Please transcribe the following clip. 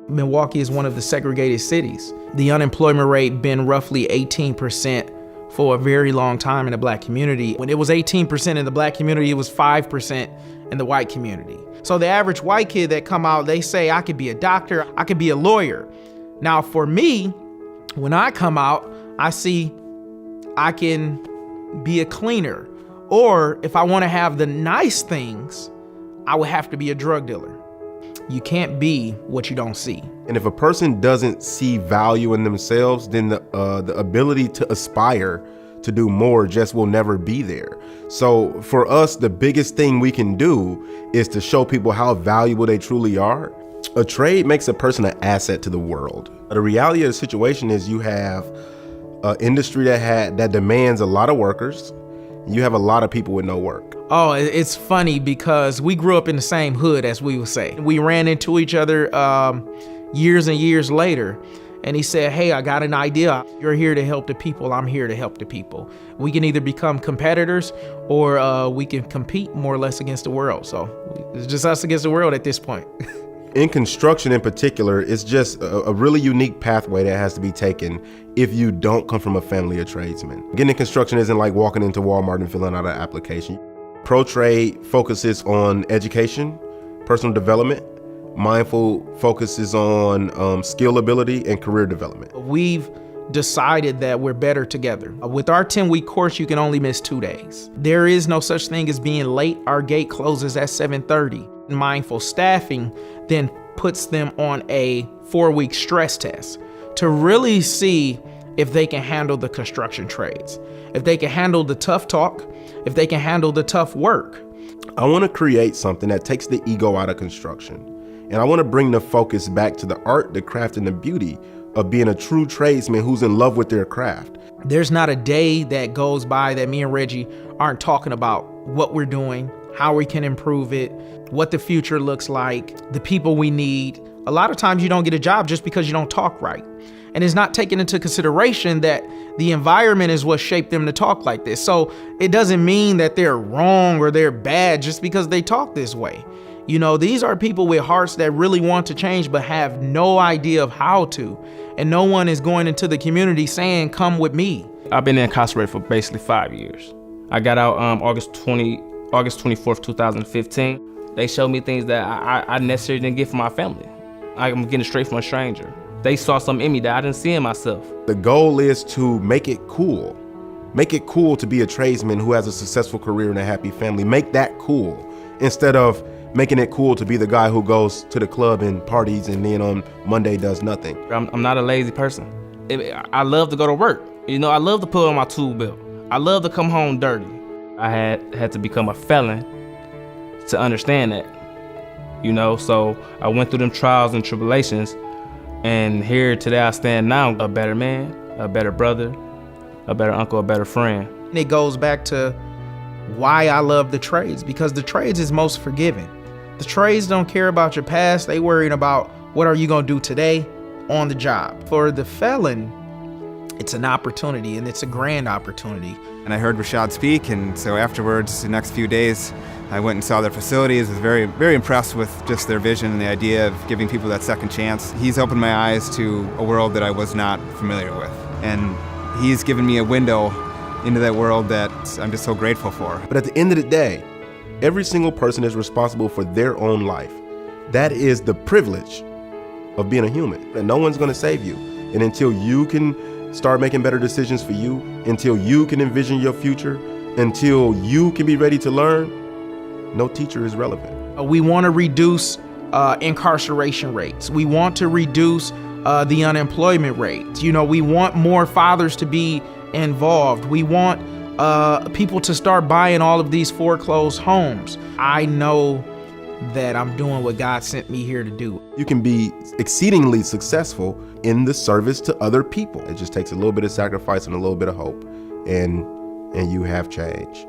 Milwaukee is one of the segregated cities. The unemployment rate been roughly 18% for a very long time in the black community. When it was 18% in the black community, it was 5% in the white community. So the average white kid that come out, they say, I could be a doctor, I could be a lawyer. Now for me, when I come out, I see I can be a cleaner. Or if I want to have the nice things, I would have to be a drug dealer. You can't be what you don't see. And if a person doesn't see value in themselves, then the ability to aspire to do more just will never be there. So for us, the biggest thing we can do is to show people how valuable they truly are. A trade makes a person an asset to the world. The reality of the situation is you have an industry that demands a lot of workers. You have a lot of people with no work. Oh, it's funny because we grew up in the same hood, as we would say. We ran into each other years and years later. And he said, hey, I got an idea. You're here to help the people. I'm here to help the people. We can either become competitors or we can compete more or less against the world. So it's just us against the world at this point. In construction in particular, it's just a really unique pathway that has to be taken if you don't come from a family of tradesmen. Getting in construction isn't like walking into Walmart and filling out an application. Pro Trade focuses on education, personal development. Mindful focuses on skill ability and career development. We've decided that we're better together. With our 10-week course, you can only miss 2 days. There is no such thing as being late. Our gate closes at 7:30. Mindful staffing then puts them on a 4-week stress test to really see if they can handle the construction trades, if they can handle the tough talk, if they can handle the tough work. I want to create something that takes the ego out of construction. And I want to bring the focus back to the art, the craft, and the beauty of being a true tradesman who's in love with their craft. There's not a day that goes by that me and Reggie aren't talking about what we're doing, how we can improve it, what the future looks like, the people we need. A lot of times you don't get a job just because you don't talk right. And it's not taken into consideration that the environment is what shaped them to talk like this. So it doesn't mean that they're wrong or they're bad just because they talk this way. You know, these are people with hearts that really want to change but have no idea of how to. And no one is going into the community saying, come with me. I've been incarcerated for basically 5 years. I got out August 24th, 2015. They showed me things that I necessarily didn't get from my family. I'm getting straight from a stranger. They saw something in me that I didn't see in myself. The goal is to make it cool. Make it cool to be a tradesman who has a successful career and a happy family. Make that cool instead of making it cool to be the guy who goes to the club and parties and then on Monday does nothing. I'm not a lazy person. I love to go to work. You know, I love to put on my tool belt. I love to come home dirty. I had to become a felon to understand that, you know, so I went through them trials and tribulations, and here today I stand now a better man, a better brother, a better uncle, a better friend. It goes back to why I love the trades, because the trades is most forgiving. The trades don't care about your past. They worried about what are you gonna do today on the job. For the felon, it's an opportunity, and it's a grand opportunity. And I heard Rashaad speak, and so afterwards, the next few days, I went and saw their facilities. Was very, very impressed with just their vision and the idea of giving people that second chance. He's opened my eyes to a world that I was not familiar with. And he's given me a window into that world that I'm just so grateful for. But at the end of the day, every single person is responsible for their own life. That is the privilege of being a human. And no one's gonna save you. And until you can start making better decisions for you, until you can envision your future, until you can be ready to learn, no teacher is relevant. We wanna reduce incarceration rates. We want to reduce the unemployment rates. You know, we want more fathers to be involved. We want people to start buying all of these foreclosed homes. I know that I'm doing what God sent me here to do. You can be exceedingly successful in the service to other people. It just takes a little bit of sacrifice and a little bit of hope, and you have change.